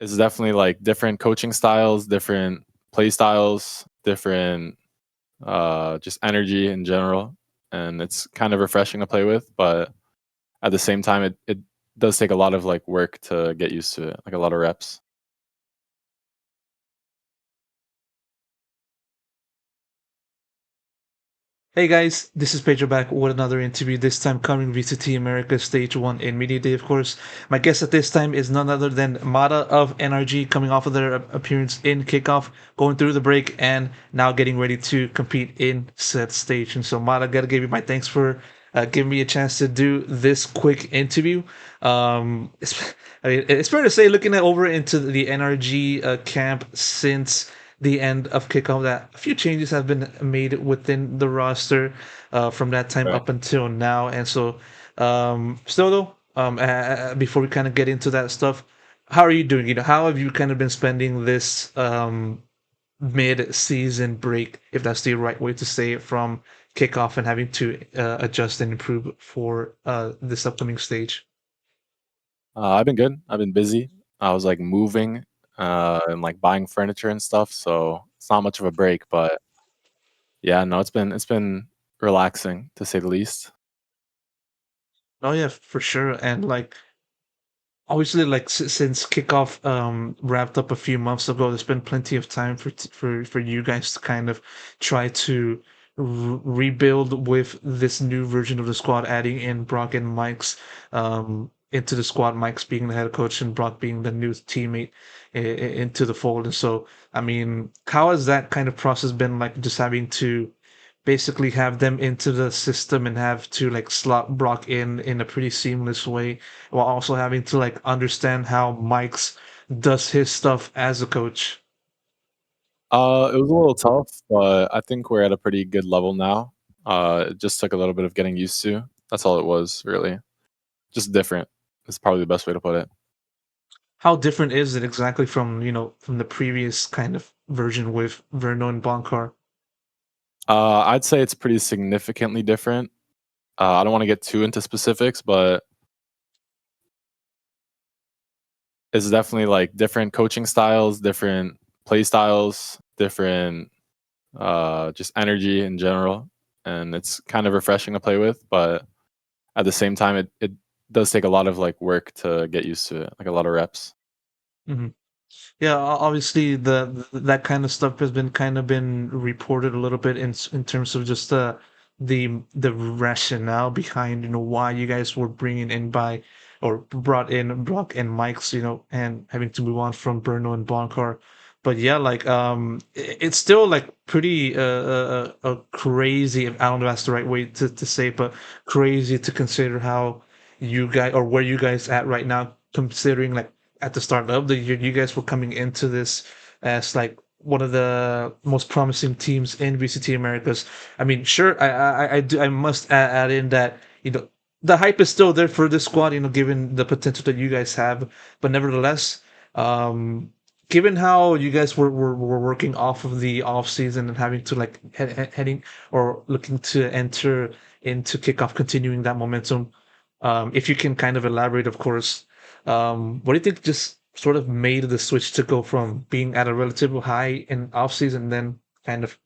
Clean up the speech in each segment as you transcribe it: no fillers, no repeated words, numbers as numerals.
It's definitely like different coaching styles, different play styles, different just energy in general, and it's kind of refreshing to play with. But at the same time, it does take a lot of like work to get used to it, like a lot of reps. Hey guys, this is Pedro back with another interview, this time covering VCT Americas Stage 1 in Media Day, of course. My guest at this time is none other than Mada of NRG, coming off of their appearance in Kickoff, going through the break, and now getting ready to compete in said stage. And so, Mada, gotta give you my thanks for giving me a chance to do this quick interview. It's fair to say, looking at over into the NRG camp since the end of kickoff, that a few changes have been made within the roster from that time Right. up until now. And so, still though, before we kind of get into that stuff, how are you doing? How have you kind of been spending this mid-season break, if that's the right way to say it, from kickoff and having to adjust and improve for this upcoming stage? I've been good. I've been busy. I was like moving and like buying furniture and stuff, so it's not much of a break. But yeah, no, it's been relaxing to say the least. Oh yeah, for sure. And like obviously, like since kickoff wrapped up a few months ago, there's been plenty of time for you guys to kind of try to rebuild with this new version of the squad, adding in Brock and Mike's into the squad. Mike's being the head coach and Brock being the new teammate into the fold. And so, I mean, how has that kind of process been like? Just having to basically have them into the system and have to like slot Brock in a pretty seamless way, while also having to like understand how Mike's does his stuff as a coach. It was a little tough, but I think we're at a pretty good level now. It just took a little bit of getting used to. That's all it was, really. Just different. Is probably the best way to put it. How different is it exactly from from the previous kind of version with Verno and Blancard? I'd say it's pretty significantly different. I don't want to get too into specifics, but it's definitely like different coaching styles, different play styles, different just energy in general, and it's kind of refreshing to play with. But at the same time, it does take a lot of like work to get used to it, like a lot of reps. Hmm. Yeah, obviously that kind of stuff has been kind of been reported a little bit in terms of just the rationale behind why you guys were bringing in by or brought in Brock and Mike's and having to move on from Bruno and Blancard. But yeah, like it's still like pretty crazy. I don't know if that's the right way to say it, but crazy to consider how you guys or where you guys at right now, considering like at the start of the year, you guys were coming into this as like one of the most promising teams in VCT Americas. I mean, sure, I must add in that the hype is still there for this squad, given the potential that you guys have. But nevertheless, given how you guys were working off of the off season and having to like heading or looking to enter into kickoff, continuing that momentum. If you can kind of elaborate, of course, what do you think just sort of made the switch to go from being at a relative high in off season, then kind of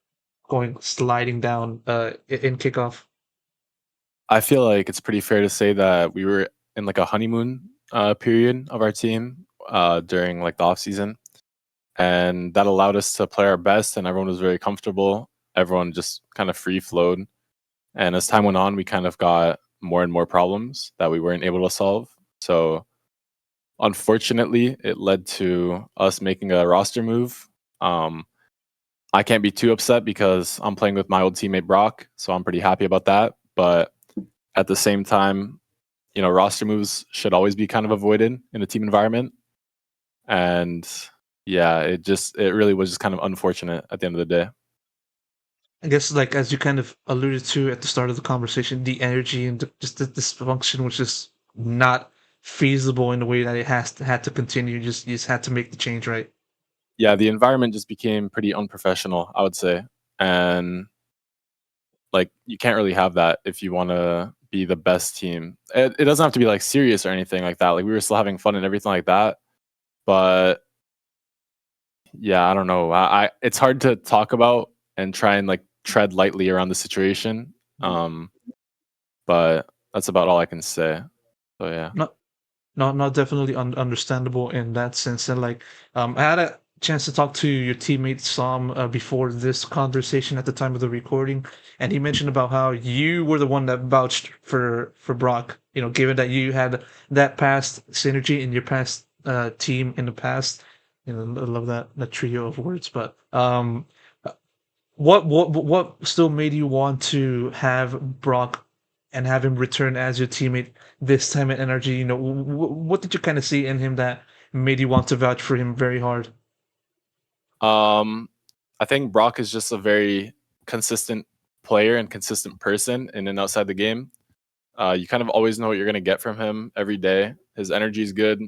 going sliding down in kickoff? I feel like it's pretty fair to say that we were in like a honeymoon period of our team during like the off season, and that allowed us to play our best, and everyone was very comfortable. Everyone just kind of free flowed, and as time went on, we kind of got more and more problems that we weren't able to solve. So unfortunately, it led to us making a roster move. Um, I can't be too upset because I'm playing with my old teammate Brock, so I'm pretty happy about that. But at the same time, roster moves should always be kind of avoided in a team environment. And yeah, it really was just kind of unfortunate at the end of the day. I guess, like as you kind of alluded to at the start of the conversation, the energy and just the dysfunction was just not feasible in the way that it had to continue. You just had to make the change, right? Yeah, the environment just became pretty unprofessional, I would say. And like you can't really have that if you want to be the best team. It doesn't have to be like serious or anything like that. Like we were still having fun and everything like that, but Yeah, I don't know. It's hard to talk about and try and like tread lightly around the situation. But that's about all I can say. So yeah. Not definitely understandable in that sense. And like, I had a chance to talk to your teammate Sam before this conversation at the time of the recording, and he mentioned about how you were the one that vouched for brawk. You know, given that you had that past synergy in your past team in the past. You know, I love that trio of words. But what still made you want to have Brock and have him return as your teammate this time at NRG? You know, what did you kind of see in him that made you want to vouch for him very hard? I think Brock is just a very consistent player and consistent person in and outside the game. You kind of always know what you're going to get from him every day. His energy is good.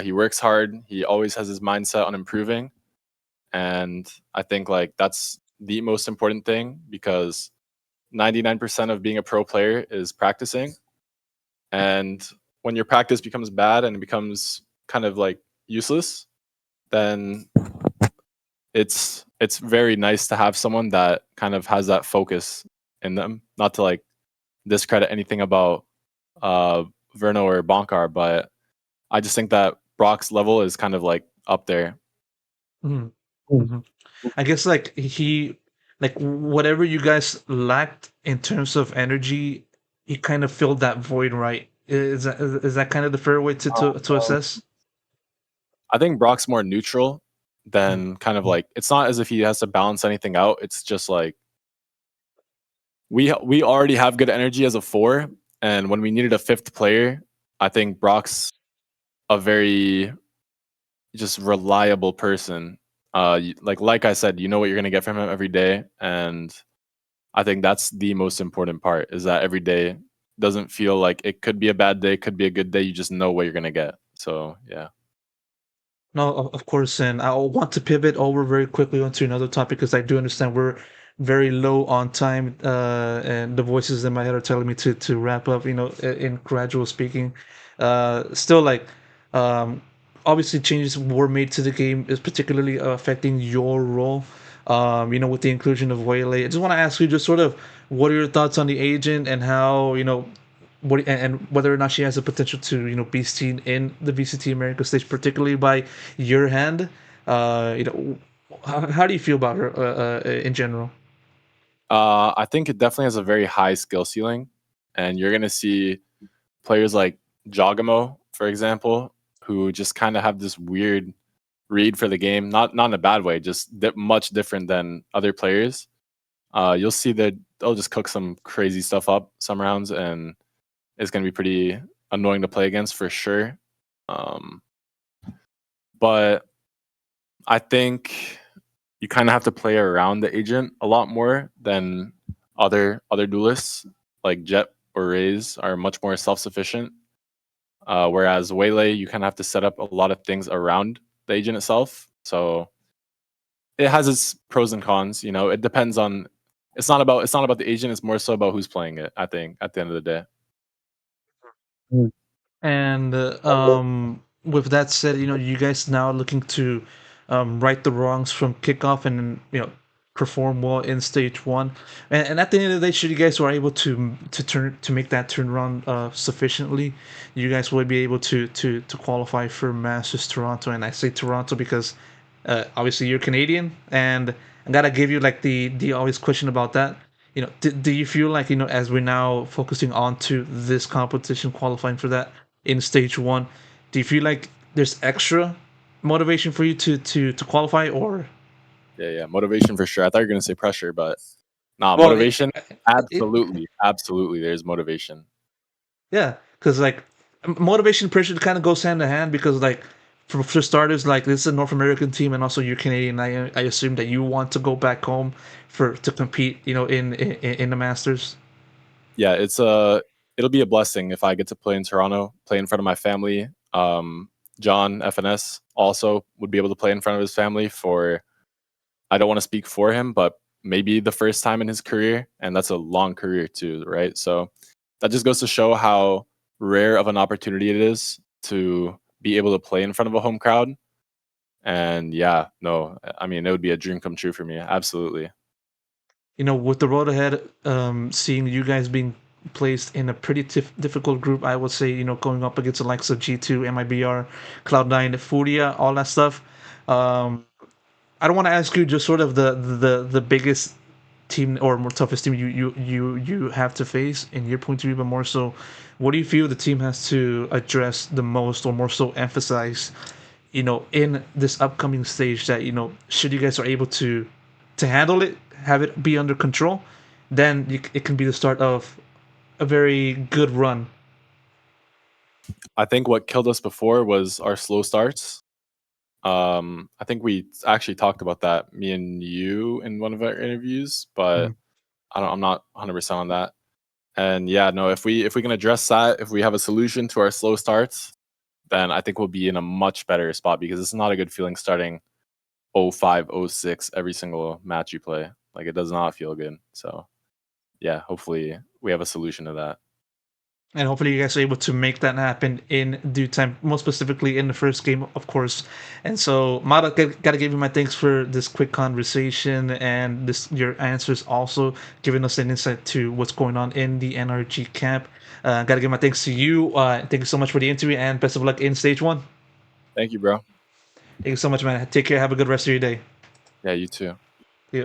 He works hard. He always has his mindset on improving. And I think like that's the most important thing because 99% of being a pro player is practicing. And when your practice becomes bad and it becomes kind of like useless, then it's very nice to have someone that kind of has that focus in them. Not to like discredit anything about uh Verno or Bonkar, but I just think that Brock's level is kind of like up there. Mhm. Mhm. I guess like like whatever you guys lacked in terms of energy, he kind of filled that void, right? Is that kind of the fair way to assess? I think Brock's more neutral Mm. than kind of like it's not as if he has to balance anything out. It's just like we already have good energy as a four, and when we needed a fifth player, I think Brock's a very just reliable person. Like I said, you know what you're gonna get from him every day, and I think that's the most important part. Is that every day doesn't feel like it could be a bad day, could be a good day. You just know what you're gonna get. So yeah. No, of course, and I want to pivot over very quickly onto another topic because I do understand we're very low on time, and the voices in my head are telling me to wrap up. You know, in gradual speaking, still like, um, obviously changes were made to the game is particularly affecting your role. You know, with the inclusion of Waylay, I just want to ask you just sort of what are your thoughts on the agent and how you know what and whether or not she has the potential to be seen in the VCT Americas stage, particularly by your hand. You know, how do you feel about her in general? I think it definitely has a very high skill ceiling, and you're gonna see players like Jogamo, for example, who just kind of have this weird read for the game. Not in a bad way, just much different than other players. You'll see that they'll just cook some crazy stuff up some rounds, and it's gonna be pretty annoying to play against for sure. Um, but I think you kind of have to play around the agent a lot more than other duelists like Jet or Raze are much more self sufficient. Whereas Waylay, you kind of have to set up a lot of things around the agent itself. So it has its pros and cons. You know, it depends on. It's not about the agent. It's more so about who's playing it. I think at the end of the day. And with that said, you know, you guys now looking to right the wrongs from kickoff and perform well in stage one. And at the end of the day, should you guys were able to make that turnaround sufficiently, you guys would be able to qualify for Masters Toronto. And I say Toronto because obviously you're Canadian, and I gotta give you like the always question about that. You know, do you feel like as we're now focusing on to this competition, qualifying for that in stage one, do you feel like there's extra motivation for you to qualify, or Yeah. Motivation for sure. I thought you were gonna say pressure, but nah, well, motivation. it Absolutely. There's motivation. yeah, because like motivation and pressure kind of goes hand in hand because like for starters, like this is a North American team and also you're Canadian. I assume that you want to go back home for to compete, in the Masters. Yeah, it'll be a blessing if I get to play in Toronto, play in front of my family. John FNS also would be able to play in front of his family for I don't want to speak for him, but maybe the first time in his career, and that's a long career too, right? So that just goes to show how rare of an opportunity it is to be able to play in front of a home crowd. And yeah, no, I mean, it would be a dream come true for me. Absolutely. With the road ahead, seeing you guys being placed in a pretty difficult group, I would say, going up against the likes of G2, MIBR, Cloud9, Furia, all that stuff. I don't want to ask you just sort of the biggest team or more toughest team you have to face in your point of view, but more so, what do you feel the team has to address the most or more so emphasize, in this upcoming stage that, should you guys are able to handle it, have it be under control, then it can be the start of a very good run. I think what killed us before was our slow starts. I think we actually talked about that, me and you, in one of our interviews, but Mhm. I'm not 100% on that. And yeah, no, if we can address that, if we have a solution to our slow starts, then I think we'll be in a much better spot because it's not a good feeling starting 05, 06 every single match you play. Like it does not feel good. So yeah, hopefully we have a solution to that. And hopefully you guys are able to make that happen in due time, most specifically in the first game, of course. And so, Mada, gotta give you my thanks for this quick conversation and your answers, also giving us an insight to what's going on in the NRG camp. Gotta give my thanks to you. Thank you so much for the interview and best of luck in stage one. Thank you, bro. Thank you so much, man. Take care. Have a good rest of your day. Yeah, you too. Yeah.